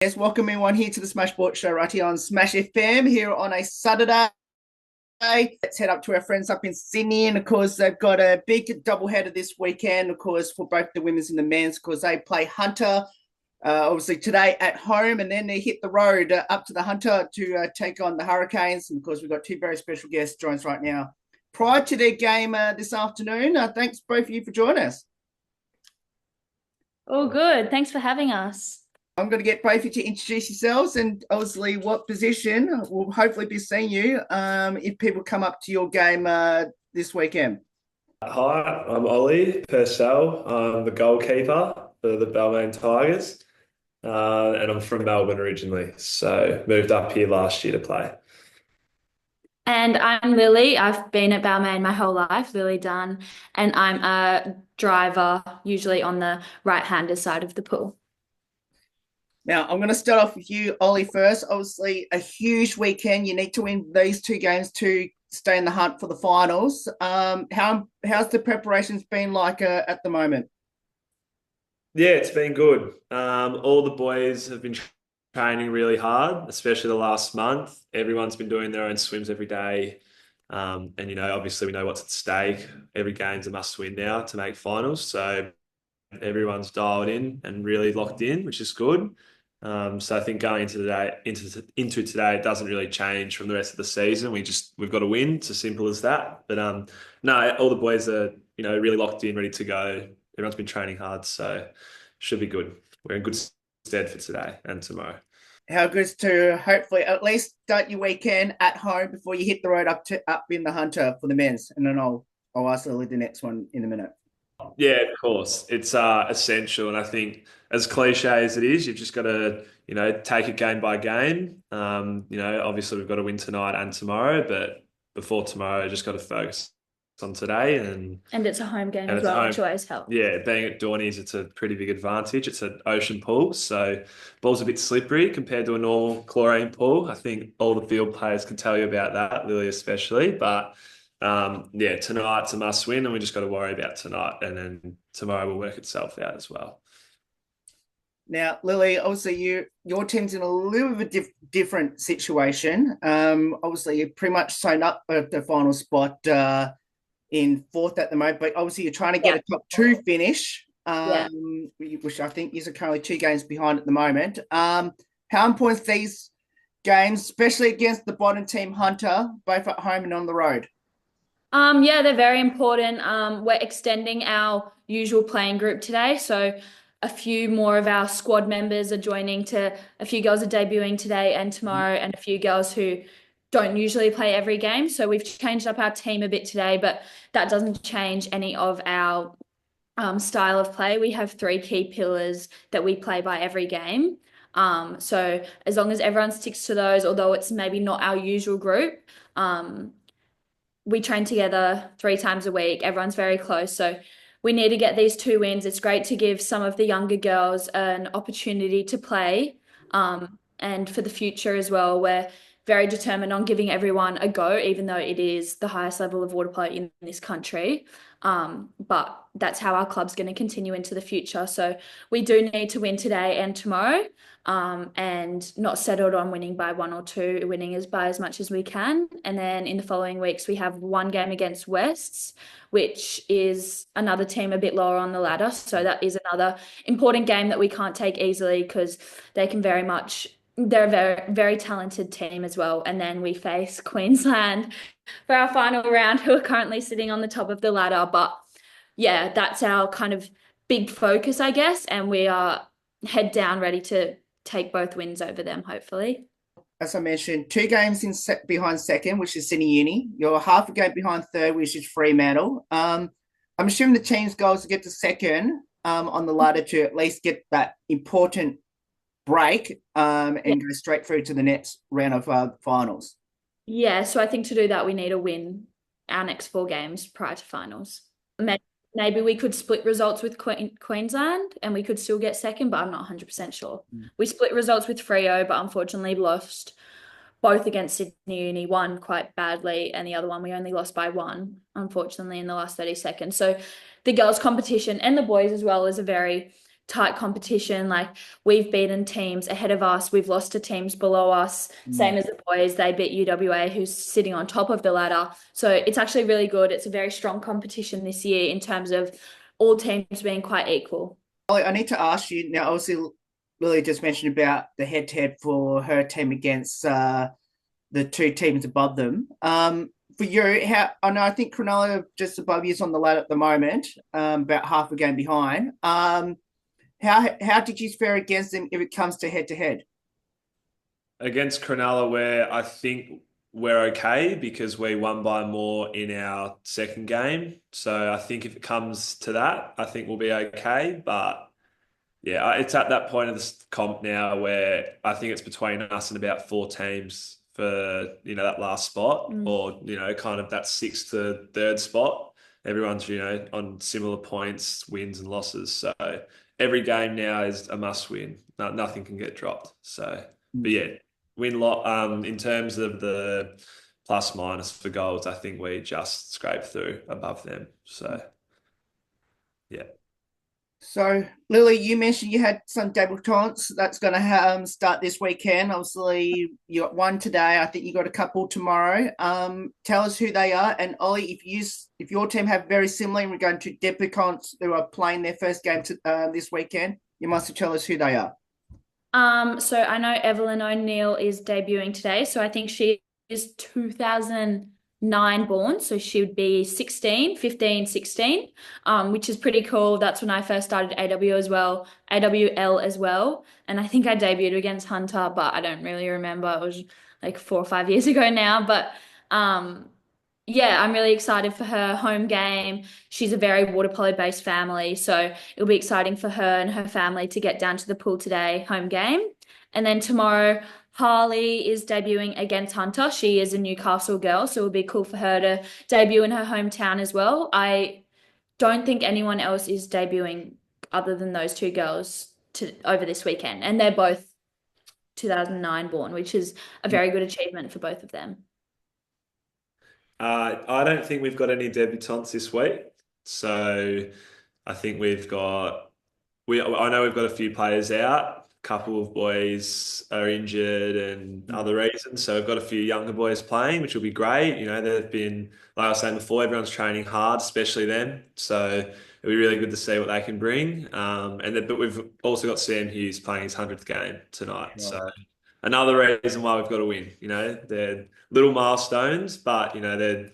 Yes, welcome everyone here to the Smash Sports Show right here on Smash FM here on a Saturday. Let's head up to our friends up in Sydney, and of course they've got a big doubleheader this weekend, of course, for both the women's and the men's, because they play Hunter obviously today at home, and then they hit the road up to the Hunter to take on the Hurricanes. And of course, we've got two very special guests joining us right now. Prior to their game this afternoon, thanks both of you for joining us. Oh, good. Thanks for having us. I'm going to get both of you to introduce yourselves and obviously what position we'll hopefully be seeing you if people come up to your game this weekend. Hi, I'm Ollie Purcell. I'm the goalkeeper for the Balmain Tigers, and I'm from Melbourne originally, so moved up here last year to play. And I'm Lily. I've been at Balmain my whole life, Lily Dunn, and I'm a driver, usually on the right-hander side of the pool. Now, I'm going to start off with you, Ollie, first. Obviously, a huge weekend. You need to win these two games to stay in the hunt for the finals. How's the preparations been like at the moment? Yeah, it's been good. All the boys have been training really hard, especially the last month. Everyone's been doing their own swims every day. And obviously we know what's at stake. Every game's a must win now to make finals. So everyone's dialed in and really locked in, which is good. So I think going into today, it doesn't really change from the rest of the season. We've got to win. It's as simple as that. But no, all the boys are really locked in, ready to go. Everyone's been training hard, so should be good. We're in good stead for today and tomorrow. How good to hopefully at least start your weekend at home before you hit the road up in the Hunter for the men's, and then I'll ask Lily the next one in a minute. Yeah, of course. It's essential. And I think as cliche as it is, you've just got to, take it game by game. Obviously we've got to win tonight and tomorrow, but before tomorrow, just got to focus on today And it's a home game and as it's well, home. which always helps. Yeah, being at Dorney's, it's a pretty big advantage. It's an ocean pool, so ball's a bit slippery compared to a normal chlorine pool. I think all the field players can tell you about that, Lily especially. But yeah, tonight's a must win, and we just got to worry about tonight, and then tomorrow will work itself out as well. Now, Lily, obviously your team's in a little bit of a different situation. Obviously, you pretty much signed up at the final spot in fourth at the moment, but obviously you're trying to get Yeah. a top two finish, Yeah. which I think is currently two games behind at the moment. How important these games, especially against the bottom team Hunter, both at home and on the road? Yeah, they're very important. We're extending our usual playing group today, so a few more of our squad members are joining to a few girls are debuting today and tomorrow, and a few girls who don't usually play every game. So we've changed up our team a bit today, but that doesn't change any of our style of play. We have three key pillars that we play by every game. So as long as everyone sticks to those, although it's maybe not our usual group, we train together 3 times a week. Everyone's very close. So we need to get these 2 wins. It's great to give some of the younger girls an opportunity to play. And for the future as well, we're very determined on giving everyone a go, even though it is the highest level of water polo in this country. But that's how our club's going to continue into the future. So we do need to win today and tomorrow, and not settled on winning by 1 or 2, winning as by as much as we can. And then in the following weeks, we have one game against Wests, which is another team a bit lower on the ladder. So that is another important game that we can't take easily, because they can they're a very, very talented team as well. And then we face Queensland for our final round, who are currently sitting on the top of the ladder. But yeah, that's our kind of big focus, I guess. And we are head down ready to take both wins over them, hopefully. As I mentioned, two games behind second, which is Sydney Uni. You're half a game behind third, which is Fremantle. I'm assuming the team's goal is to get to second on the ladder to at least get that important break Yeah. and go straight through to the next round of finals. Yeah, so I think to do that, we need to win our next 4 games prior to finals. Maybe we could split results with Queensland and we could still get second, but I'm not 100% sure. We split results with Freo, but unfortunately lost both against Sydney Uni, one quite badly, and the other one we only lost by 1, unfortunately, in the last 30 seconds. So the girls' competition and the boys as well is a very tight competition. Like we've beaten teams ahead of us, we've lost to teams below us. Same as the boys, they beat UWA, who's sitting on top of the ladder. So it's actually really good. It's a very strong competition this year in terms of all teams being quite equal. I need to ask you now. Obviously, Lily just mentioned about the head-to-head for her team against the two teams above them. For you, how I know I think Cronulla just above you is on the ladder at the moment, about half a game behind. How did you fare against them if it comes to head-to-head? Against Cronulla, where I think we're okay because we won by more in our second game. So I think if it comes to that, I think we'll be okay. But yeah, it's at that point of the comp now where I think it's between us and about four teams for, that last spot or, kind of that sixth to third spot. Everyone's, on similar points, wins and losses. So every game now is a must win. Nothing can get dropped. So, but yeah, win lot. In terms of the plus minus for goals, I think we just scraped through above them. So, yeah. So, Lily, you mentioned you had some debutantes that's going to start this weekend. Obviously, you got one today. I think you got a couple tomorrow. Tell us who they are, and Ollie, if your team have very similar in regard to debutantes who are playing their first game this weekend, you must tell us who they are. So I know Evelyn O'Neill is debuting today. So I think she is 2009 born. So she would be 16, 15, 16, which is pretty cool. That's when I first started AWL as well. And I think I debuted against Hunter, but I don't really remember. It was like 4 or 5 years ago now. But yeah, I'm really excited for her home game. She's a very water polo based family, so it'll be exciting for her and her family to get down to the pool today, home game. And then tomorrow, Harley is debuting against Hunter. She is a Newcastle girl, so it'll be cool for her to debut in her hometown as well. I don't think anyone else is debuting other than those two girls over this weekend, and they're both 2009 born, which is a very good achievement for both of them. I don't think we've got any debutantes this week. So I think I know we've got a few players out. A couple of boys are injured and other reasons. So we've got a few younger boys playing, which will be great. They've been, like I was saying before, everyone's training hard, especially them. So it'll be really good to see what they can bring. But we've also got Sam Hughes playing his 100th game tonight. Wow. So another reason why we've got to win. They're little milestones, but they're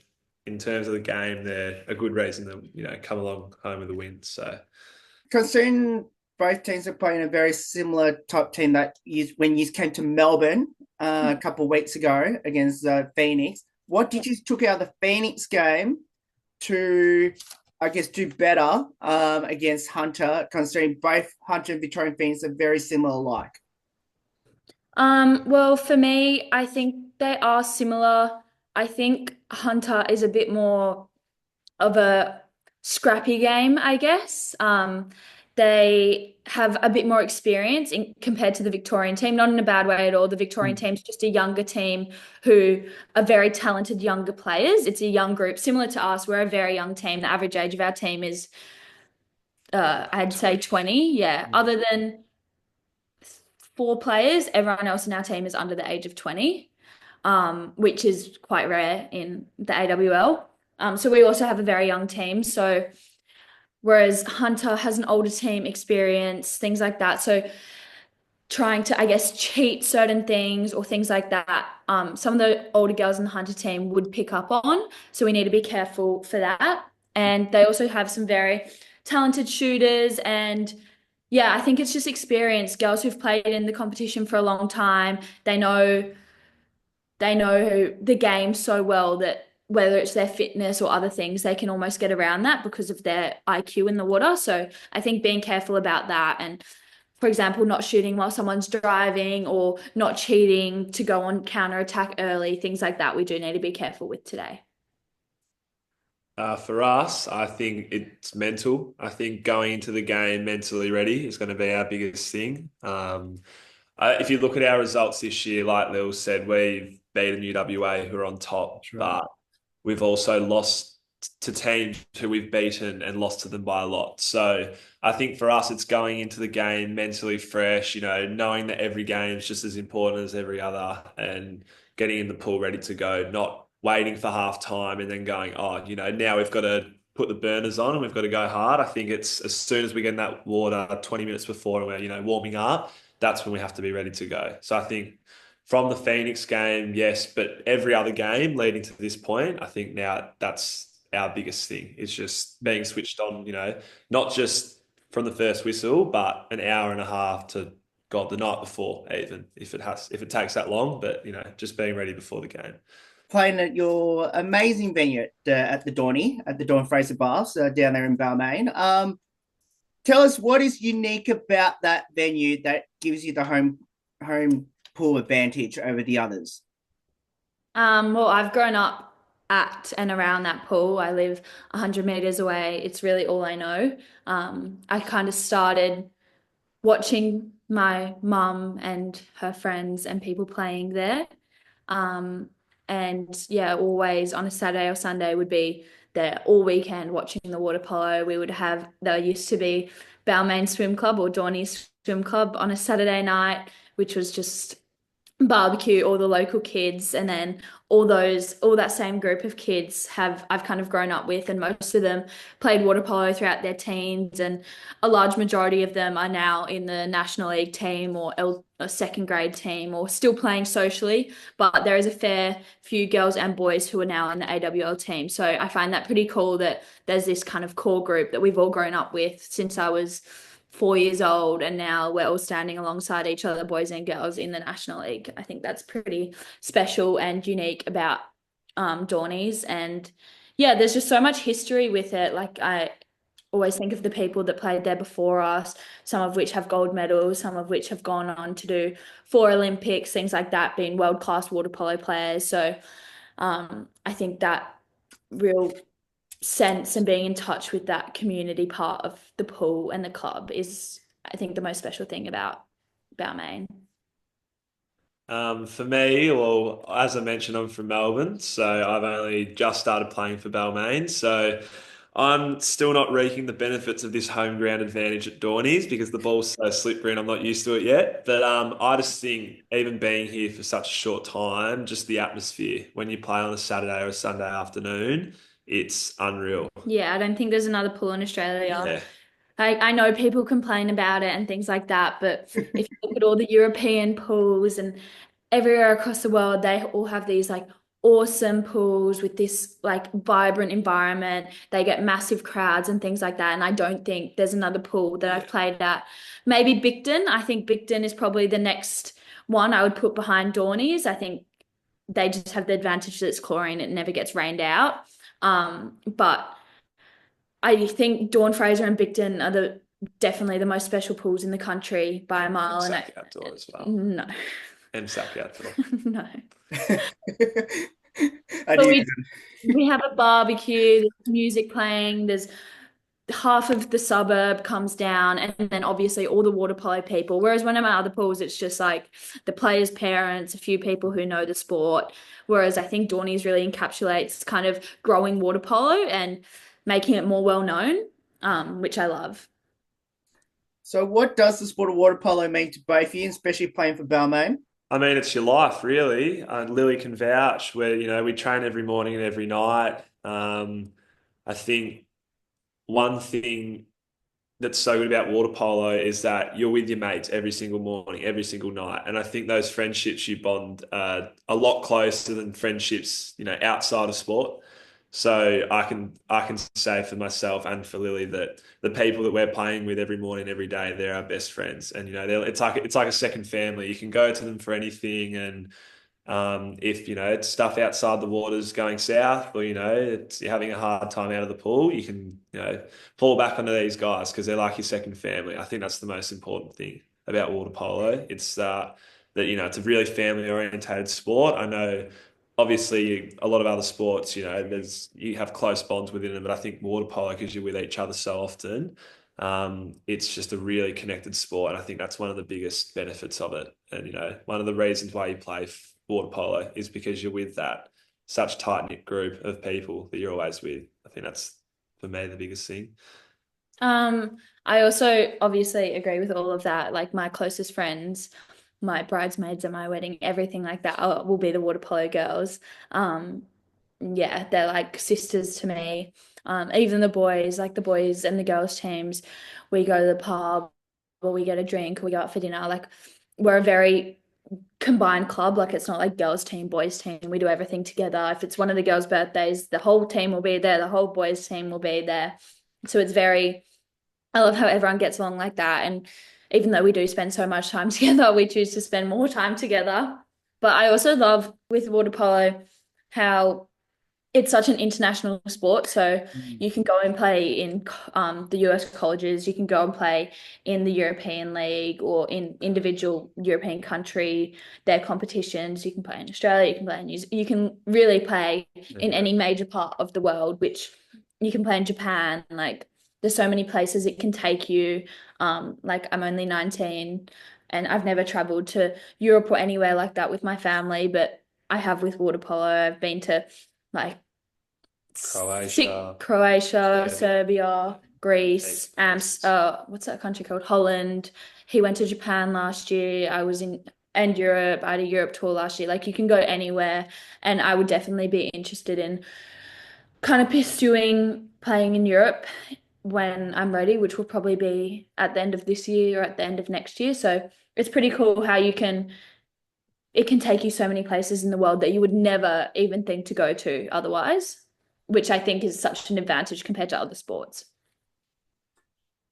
in terms of the game, they're a good reason to come along home with a win. So, Considering both teams are playing a very similar type team that when you came to Melbourne a couple of weeks ago against Phoenix, what did you took out of the Phoenix game to, I guess, do better against Hunter, considering both Hunter and Victoria and Phoenix are very similar alike? Well, for me, I think they are similar. I think Hunter is a bit more of a scrappy game, I guess. They have a bit more experience compared to the Victorian team, not in a bad way at all. The Victorian team's just a younger team who are very talented younger players. It's a young group, similar to us. We're a very young team. The average age of our team is, I'd say 20. Yeah. Other than 4 players, everyone else in our team is under the age of 20, which is quite rare in the AWL. So we also have a very young team. So whereas Hunter has an older team experience, things like that. So trying to, I guess, cheat certain things or things like that, some of the older girls in the Hunter team would pick up on. So we need to be careful for that. And they also have some very talented shooters. And yeah, I think it's just experience. Girls who've played in the competition for a long time, they know the game so well that whether it's their fitness or other things, they can almost get around that because of their IQ in the water. So I think being careful about that and, for example, not shooting while someone's driving or not cheating to go on counter attack early, things like that, we do need to be careful with today. For us, I think it's mental. I think going into the game mentally ready is going to be our biggest thing. If you look at our results this year, like Lil said, we've beaten UWA who are on top, Right. but we've also lost to teams who we've beaten and lost to them by a lot. So I think for us, it's going into the game mentally fresh, knowing that every game is just as important as every other and getting in the pool ready to go, not waiting for half time and then going, oh, now we've got to put the burners on and we've got to go hard. I think it's as soon as we get in that water 20 minutes before and we're, warming up, that's when we have to be ready to go. So I think from the Phoenix game, yes, but every other game leading to this point, I think now that's our biggest thing. It's just being switched on, not just from the first whistle, but an hour and a half to God the night before, even if it takes that long. But just being ready before the game. Playing at your amazing venue at the Dorney, at the Dawn Fraser Baths down there in Balmain. Tell us what is unique about that venue that gives you the home pool advantage over the others. Well, I've grown up at and around that pool. I live 100 meters away. It's really all I know. I kind of started watching my mum and her friends and people playing there. And yeah, always on a Saturday or Sunday would be there all weekend watching the water polo. There used to be Balmain Swim Club or Dorney Swim Club on a Saturday night, which was just barbecue all the local kids, and then all that same group of kids I've kind of grown up with, and most of them played water polo throughout their teens, and a large majority of them are now in the National League team or a second grade team or still playing socially, but there is a fair few girls and boys who are now in the AWL team. So I find that pretty cool that there's this kind of core group that we've all grown up with since I was 4 years old, and now we're all standing alongside each other, boys and girls, in the National League. I think that's pretty special and unique about Dornies. And yeah, there's just so much history with it. Like, I always think of the people that played there before us, some of which have gold medals, some of which have gone on to do 4 Olympics, things like that, being world-class water polo players. So I think that real sense and being in touch with that community part of the pool and the club is, I think, the most special thing about Balmain. For me, well, as I mentioned, I'm from Melbourne, so I've only just started playing for Balmain. So I'm still not reaping the benefits of this home ground advantage at Dornies because the ball's so slippery and I'm not used to it yet. But I just think even being here for such a short time, just the atmosphere when you play on a Saturday or a Sunday afternoon, it's unreal. Yeah, I don't think there's another pool in Australia. Yeah. I know people complain about it and things like that, but if you look at all the European pools and everywhere across the world, they all have these like awesome pools with this like vibrant environment. They get massive crowds and things like that. And I don't think there's another pool that I've played at. Maybe Bicton. I think Bicton is probably the next one I would put behind Dornies. I think they just have the advantage that it's chlorine, it never gets rained out. But I think Dawn Fraser and Bicton are definitely the most special pools in the country by a mile. And outdoor as well. No. And Sack outdoor. No. I But do. we have a barbecue, there's music playing, there's half of the suburb comes down, and then obviously all the water polo people. Whereas one of my other pools, it's just like the players' parents, a few people who know the sport. Whereas I think Dornies really encapsulates kind of growing water polo and making it more well known, which I love. So, what does the sport of water polo mean to both of you, especially playing for Balmain? I mean, it's your life, really. Lily can vouch where, we train every morning and every night. I think one thing that's so good about water polo is that you're with your mates every single morning, every single night. And I think those friendships you bond a lot closer than friendships, outside of sport. So I can say for myself and for Lily that the people that we're playing with every morning, every day, they're our best friends. And it's like a second family. You can go to them for anything, and if it's stuff outside the waters going south, or you're having a hard time out of the pool, you can fall back onto these guys because they're like your second family. I think that's the most important thing about water polo. It's that it's a really family orientated sport. I know obviously a lot of other sports, you have close bonds within them, but I think water polo, because you're with each other so often, it's just a really connected sport, and I think that's one of the biggest benefits of it. And one of the reasons why you play water polo is because you're with that such tight-knit group of people that you're always with. I think that's for me the biggest thing. I also obviously agree with all of that. Like my closest friends, my bridesmaids at my wedding, everything like that will be the water polo girls. Um, yeah, they're like sisters to me. Even the boys, like the boys and the girls teams, we go to the pub or we get a drink or we go out for dinner. Like we're a very combined club. Like it's not like girls team, boys team. We do everything together. If it's one of the girls' birthdays, the whole team will be there. The whole boys team will be there. So it's very, I love how everyone gets along like that. And even though we do spend so much time together, we choose to spend more time together. But I also love with water polo how it's such an international sport. So you can go and play in the US colleges, you can go and play in the European League or in individual European country, their competitions. You can play in Australia, you can play in New Zealand, you can really play in any major part of the world, which you can play in Japan. Like there's so many places it can take you. Like I'm only 19 and I've never traveled to Europe or anywhere like that with my family, but I have with water polo. I've been to like Croatia, Croatia, Serbia, Serbia, Greece, States. what's that country called? Holland. He went to Japan last year. I was in and Europe. I had a Europe tour last year. Like you can go anywhere, and I would definitely be interested in kind of pursuing playing in Europe when I'm ready, which will probably be at the end of this year or at the end of next year. So it's pretty cool how it can take you so many places in the world that you would never even think to go to otherwise, which I think is such an advantage compared to other sports.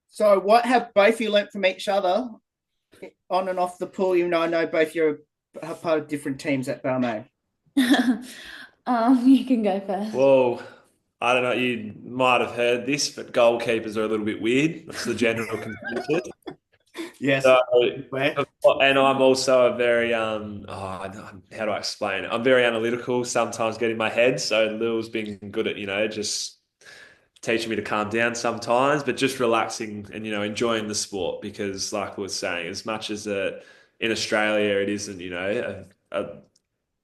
So, what have both you learnt from each other on and off the pool? You know, I know both you're a part of different teams at Balmain. You can go first. Well, I don't know, you might have heard this, but goalkeepers are a little bit weird. That's the general consensus. Yes. So, Where? and I'm also a very how do I explain it? I'm very analytical, sometimes get in my head. So Lil's been good at, just teaching me to calm down sometimes, but just relaxing and, enjoying the sport because like we were saying, as much as in Australia it isn't,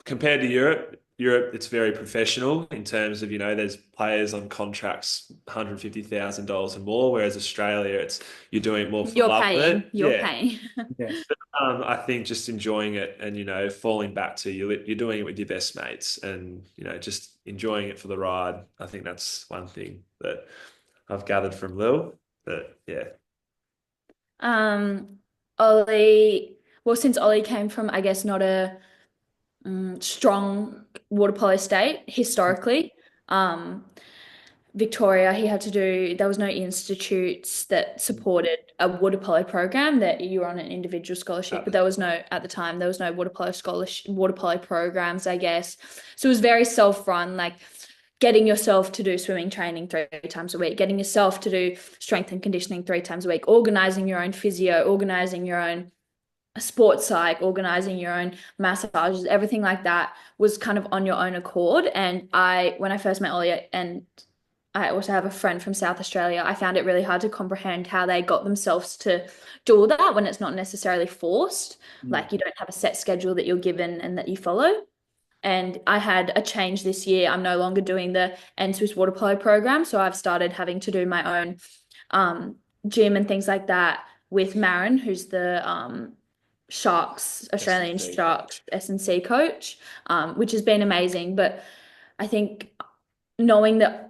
compared to Europe, it's very professional in terms of, there's players on contracts $150,000 and more, whereas Australia, it's you're doing it more for the You're love of paying. it. You're Yeah. paying. Yeah. I think just enjoying it and, falling back to you're doing it with your best mates and, just enjoying it for the ride. I think that's one thing that I've gathered from Lil. But yeah. Um, Ollie, well, since Ollie came from, I guess, not a strong water polo state historically, um, Victoria, he had to do, there was no institutes that supported a water polo program that you were on an individual scholarship, but there was no, at the time, there was no water polo scholarship, water polo programs, I guess. So it was very self-run, like getting yourself to do swimming training 3 times a week, getting yourself to do strength and conditioning 3 times a week, organizing your own physio, organizing your own sports psych, organizing your own massages, everything like that was kind of on your own accord. And when I first met Ollie, and I also have a friend from South Australia, I found it really hard to comprehend how they got themselves to do all that when it's not necessarily forced. Like you don't have a set schedule that you're given and that you follow. And I had a change this year. I'm no longer doing the NSWIS water polo program. So I've started having to do my own gym and things like that with Marin, who's the Australian S&C Sharks S&C coach, which has been amazing. But I think knowing that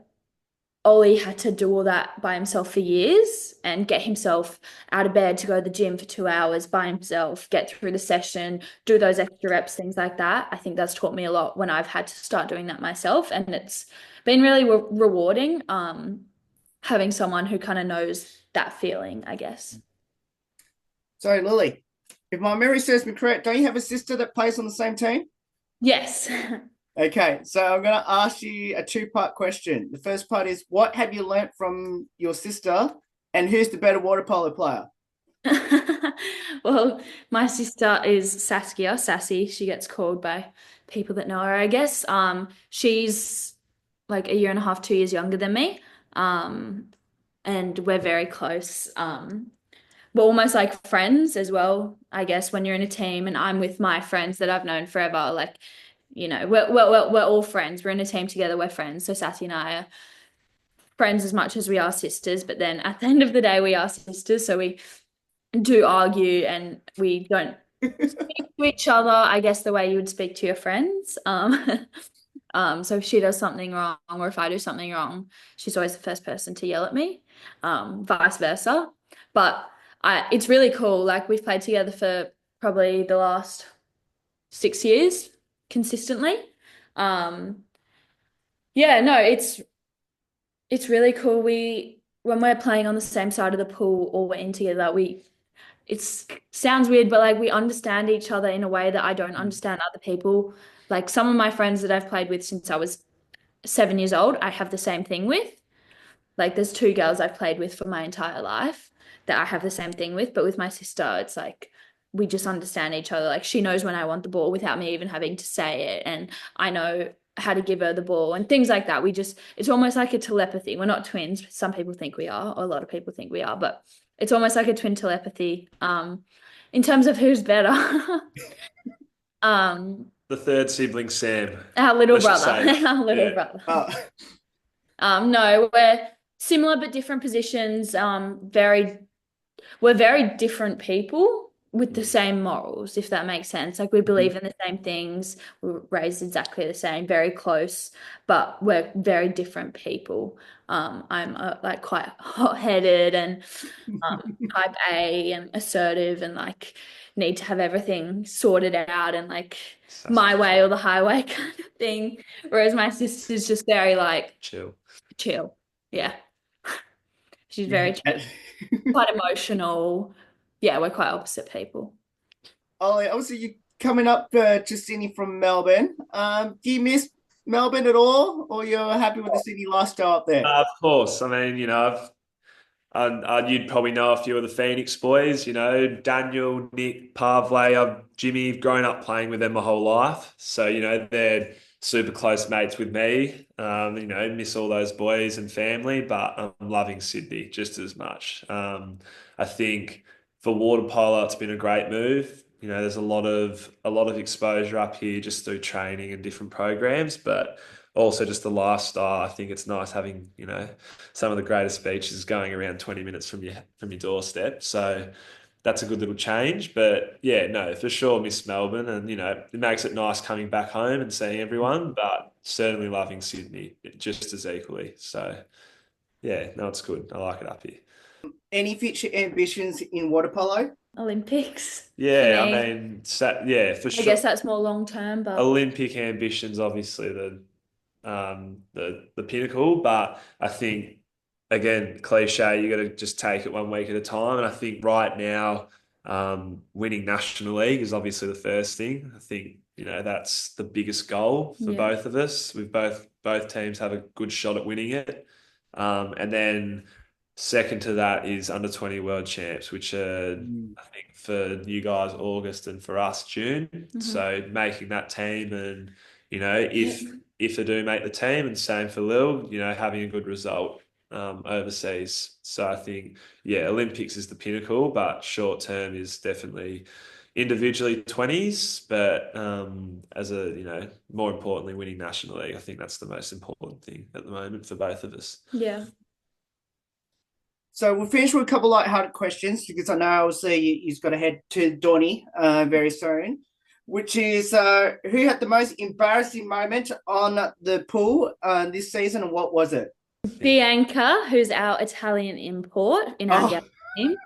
Ollie had to do all that by himself for years and get himself out of bed to go to the gym for 2 hours by himself, get through the session, do those extra reps, things like that. I think that's taught me a lot when I've had to start doing that myself. And it's been really rewarding having someone who kind of knows that feeling, I guess. So, Lily, if my memory serves me correct, don't you have a sister that plays on the same team? Yes. Okay, so I'm going to ask you a two-part question. The first part is, what have you learnt from your sister, and who's the better water polo player? Well, my sister is Saskia, Sassy. She gets called by people that know her, I guess. She's like a year and a half, 2 years younger than me. And we're very close. We're almost like friends as well, I guess, when you're in a team and I'm with my friends that I've known forever. Like we're all friends. We're in a team together. We're friends. So Sassy and I are friends as much as we are sisters. But then at the end of the day, we are sisters. So we do argue and we don't speak to each other, I guess, the way you would speak to your friends. So if she does something wrong or if I do something wrong, she's always the first person to yell at me, vice versa. But it's really cool. Like we've played together for probably the last 6 years consistently. Um, yeah, no, it's really cool. When we're playing on the same side of the pool or we're in together, it sounds weird, but like we understand each other in a way that I don't understand other people. Like some of my friends that I've played with since I was 7 years old, I have the same thing with. Like there's two girls I've played with for my entire life that I have the same thing with, but with my sister, it's like we just understand each other. Like she knows when I want the ball without me even having to say it, and I know how to give her the ball and things like that. It's almost like a telepathy. We're not twins. Some people think we are, or a lot of people think we are, but it's almost like a twin telepathy. In terms of who's better. The third sibling, Sam. Our little Let's just brother. say, Our little yeah. brother. No, we're similar but different positions. We're very different people with the same morals, if that makes sense. Like we believe in the same things. We were raised exactly the same, very close, but we're very different people. I'm like quite hot-headed and type A and assertive and like need to have everything sorted out and like my way or the highway kind of thing. Whereas my sister's just very like Chill. Yeah. She's very chill, quite emotional. Yeah, we're quite opposite people. Ollie, obviously you're coming up to Sydney from Melbourne. Do you miss Melbourne at all, or you're happy with the Sydney lifestyle up there? Of course. I mean, you'd probably know a few of the Phoenix boys, Daniel, Nick, Pavle, Jimmy, I've grown up playing with them my whole life. So, they're super close mates with me. Miss all those boys and family, but I'm loving Sydney just as much. I think for water polo, it's been a great move. There's a lot of exposure up here just through training and different programs, but also just the lifestyle. I think it's nice having, some of the greatest beaches going around 20 minutes from your doorstep. So that's a good little change. But yeah, no, for sure miss Melbourne, and it makes it nice coming back home and seeing everyone, but certainly loving Sydney just as equally. So yeah, no, it's good. I like it up here. Any future ambitions in water polo? Olympics for Yeah, I me. mean, yeah, for I sure. guess that's more long term, but Olympic ambitions, obviously the pinnacle, but I think again, cliche, you got to just take it one week at a time. And I think right now, winning National League is obviously the first thing. I think that's the biggest goal for yeah, both of us. We've both teams have a good shot at winning it, and then second to that is under 20 world champs, which are I think for you guys August and for us June. So making that team, and if they do make the team, and same for Lil, having a good result overseas. So I think, yeah, Olympics is the pinnacle, but short term is definitely individually 20s, but as more importantly, winning National League. I think that's the most important thing at the moment for both of us. yeah. So we'll finish with a couple light-hearted questions because I know obviously you've got to head to Donny very soon, which is who had the most embarrassing moment on the pool this season, and what was it? Bianca, who's our Italian import in our girls team.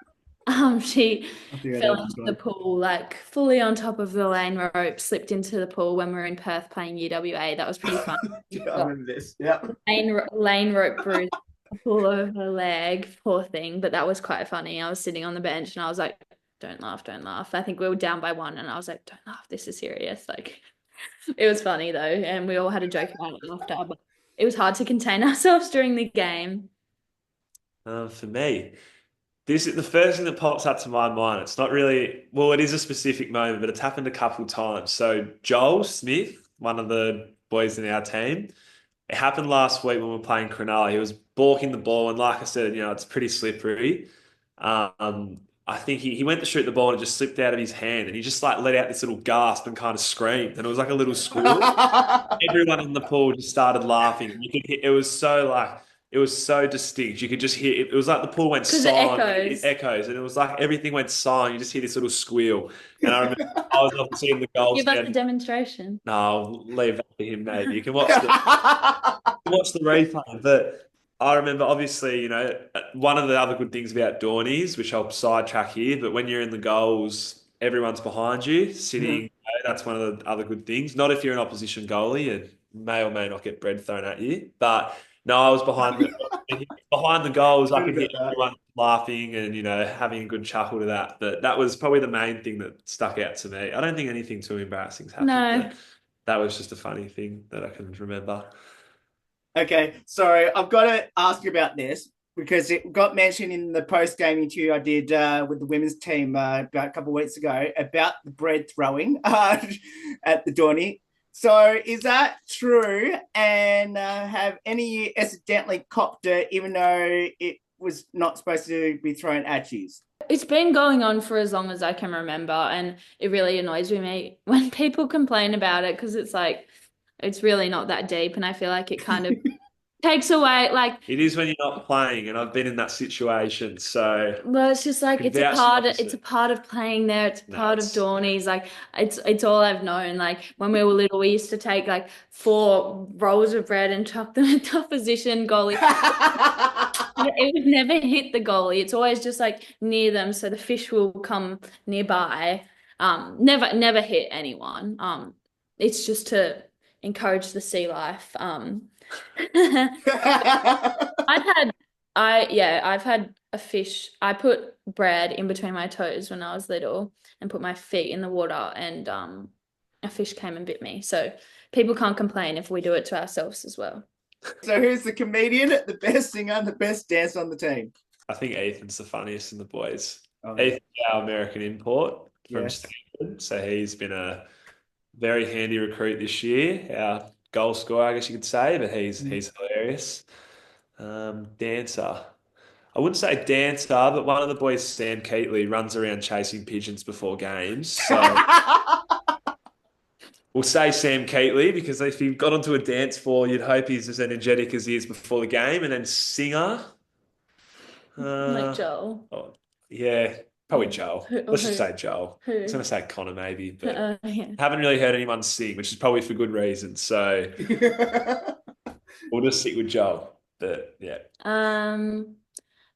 She I think I know fell this into the one. pool like fully on top of the lane rope, slipped into the pool when we were in Perth playing UWA. That was pretty fun. Yeah, I remember this. Yeah. Lane rope bruise all over her leg, poor thing. But that was quite funny. I was sitting on the bench and I was like, "Don't laugh, don't laugh." I think we were down by one, and I was like, "Don't laugh, this is serious." Like, it was funny though, and we all had a joke about it after. But it was hard to contain ourselves during the game. For me, this is the first thing that pops up to my mind. It's not really, well, it is a specific moment, but it's happened a couple times. So Joel Smith, one of the boys in our team, it happened last week when we were playing Cronulla. He was balking the ball, and like I said, it's pretty slippery. I think he went to shoot the ball and it just slipped out of his hand, and he just like let out this little gasp and kind of screamed, and it was like a little squeal. Everyone in the pool just started laughing. You could hear, it was so distinct. You could just hear it. It was like the pool went Because it silent. It echoes. echoes, and it was like everything went silent. You just hear this little squeal. And I remember I was obviously in the goals Give us a again. demonstration. No, I'll leave that to him. Maybe you can watch the replay. But I remember, obviously, one of the other good things about Dornies, which I'll sidetrack here, but when you're in the goals, everyone's behind you, sitting. That's one of the other good things. Not if you're an opposition goalie and may or may not get bread thrown at you. But no, I was behind the goals. I Good could hear about that. everyone laughing and having a good chuckle to that. But that was probably the main thing that stuck out to me. I don't think anything too embarrassing's happened, No. but that was just a funny thing that I can remember. Okay, so I've got to ask you about this because it got mentioned in the post-game interview I did with the women's team about a couple of weeks ago about the bread throwing at the Dorney. So is that true? And have any of you accidentally copped it even though it was not supposed to be thrown at you? It's been going on for as long as I can remember, and it really annoys me when people complain about it because it's like it's really not that deep, and I feel like it kind of takes away like It is when you're not playing, and I've been in that situation, so well, it's just I like can vouch for the it's a opposite. part of playing there. It's a No, part of it's Dornies. Like it's all I've known. Like when we were little, we used to take like 4 rolls of bread and chuck them into opposition goalie. It would never hit the goalie. It's always just like near them, so the fish will come nearby. Never hit anyone. It's just to encourage the sea life. I've had I've had a fish. I put bread in between my toes when I was little and put my feet in the water and a fish came and bit me. So people can't complain if we do it to ourselves as well. So who's the comedian, the best singer, and the best dancer on the team? I think Ethan's the funniest in the boys. Oh, Ethan's our American import from yes. Stanford, so he's been a very handy recruit this year. Our goal scorer, I guess you could say, but he's hilarious. Dancer. I wouldn't say dancer, but one of the boys, Sam Keatley, runs around chasing pigeons before games. So we'll say Sam Keatley because if he got onto a dance floor, you'd hope he's as energetic as he is before the game. And then singer, Like Joel. oh, yeah, probably Joel. Let's just say Joel. I was Who? going to say Connor maybe, but Yeah. haven't really heard anyone sing, which is probably for good reason. So we'll just stick with Joel. But yeah.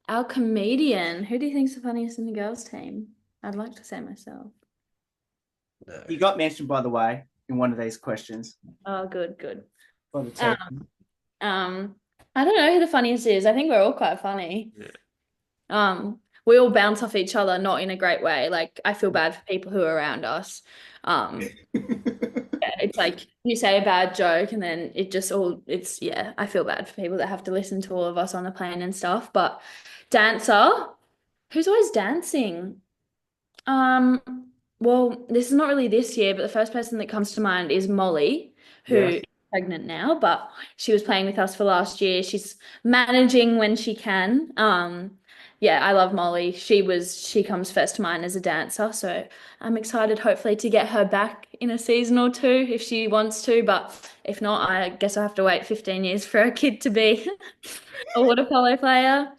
Our comedian. Who do you think's the funniest in the girls' team? I'd like to say myself. No. You got mentioned, by the way, in one of these questions. Oh, good. For the team. I don't know who the funniest is. I think we're all quite funny. Yeah. We all bounce off each other, not in a great way. Like I feel bad for people who are around us. Yeah, it's like you say a bad joke and then I feel bad for people that have to listen to all of us on the plane and stuff. But dancer, who's always dancing? Um, well, this is not really this year, but the first person that comes to mind is Molly, who Yes. is pregnant now, but she was playing with us for last year. She's managing when she can. Yeah, I love Molly. She comes first to mind as a dancer, so I'm excited hopefully to get her back in a season or two if she wants to, but if not, I guess I'll have to wait 15 years for a kid to be a water polo player.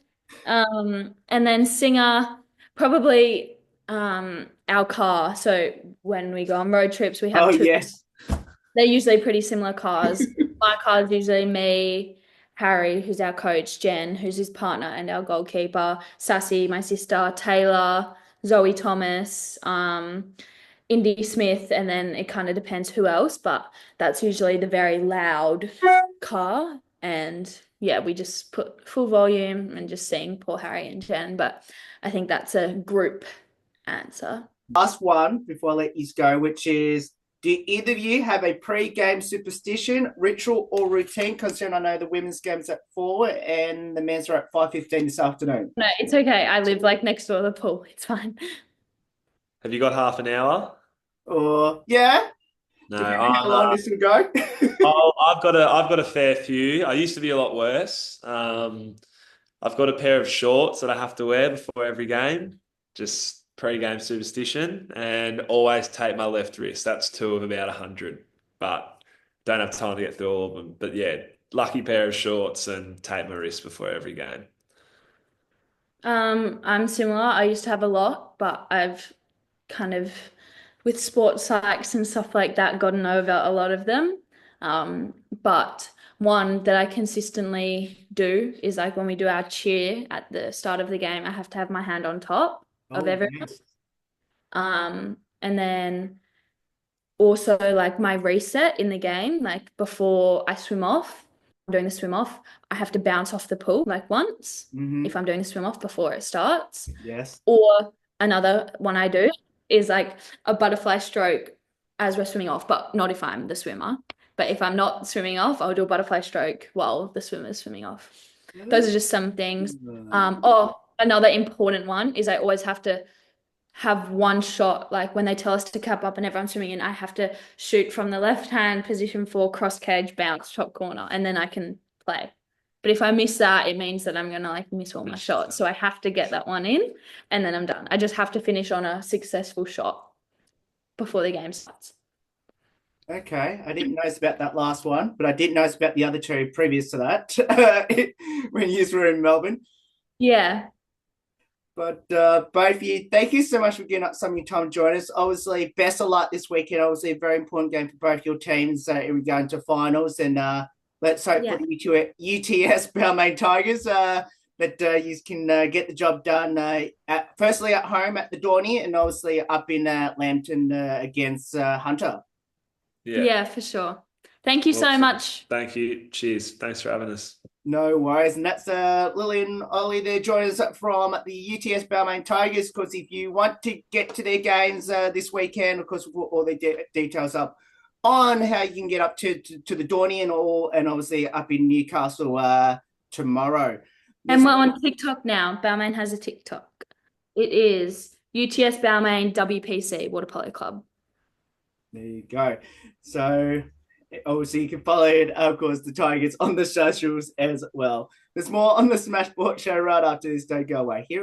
And then singer, probably our car. So when we go on road trips, we have Oh, two. yes. They're usually pretty similar cars. My car is usually me, Harry, who's our coach, Jen, who's his partner, and our goalkeeper, Sassy, my sister, Taylor, Zoe Thomas, Indy Smith, and then it kind of depends who else, but that's usually the very loud car. And yeah, we just put full volume and just sing poor Harry and Jen, but I think that's a group answer. Last one before I let you go, which is, do either of you have a pre-game superstition, ritual, or routine? Considering I know the women's game's at 4 and the men's are at 5:15 this afternoon. No, it's okay. I live like next door to the pool. It's fine. Have you got half an hour? Or yeah, No, depending on how long this will go. I've got a fair few. I used to be a lot worse. I've got a pair of shorts that I have to wear before every game, just pre-game superstition, and always tape my left wrist. That's two of about 100, but don't have time to get through all of them. But yeah, lucky pair of shorts and tape my wrist before every game. I'm similar. I used to have a lot, but I've kind of, with sports psychs and stuff like that, gotten over a lot of them. But one that I consistently do is like when we do our cheer at the start of the game, I have to have my hand on top of everyone. Yes. And then also like my reset in the game, like before I swim off, I'm doing the swim off, I have to bounce off the pool like once if I'm doing the swim off before it starts. Yes. Or another one I do is like a butterfly stroke as we're swimming off, but not if I'm the swimmer. But if I'm not swimming off, I'll do a butterfly stroke while the swimmer's swimming off. Those are just some things. Another important one is I always have to have one shot, like when they tell us to cap up and everyone's swimming in, I have to shoot from the left hand, position 4, cross cage, bounce, top corner, and then I can play. But if I miss that, it means that I'm gonna like miss all my shots. So I have to get that one in and then I'm done. I just have to finish on a successful shot before the game starts. Okay, I didn't know about that last one, but I did know about the other two previous to that when you were in Melbourne. Yeah. But both of you, thank you so much for giving up some of your time to join us. Obviously, best of luck this weekend. Obviously, a very important game for both your teams in regard to finals. And let's hope for the UTS Balmain Tigers that you can get the job done firstly at home at the Dorney and obviously up in Lambton against Hunter. Yeah, for sure. Thank you so much. Thank you. Cheers. Thanks for having us. No worries. And that's Lily and Ollie there joining us from the UTS Balmain Tigers. Because if you want to get to their games this weekend, of course, we'll put all the details up on how you can get up to the Dorney and obviously up in Newcastle tomorrow. And we're on TikTok now. Balmain has a TikTok. It is UTS Balmain WPC, Water Polo Club. There you go. So obviously you can follow it, of course, the Tigers on the socials as well. There's more on the Smash Sport Show right after this. Don't go away. Here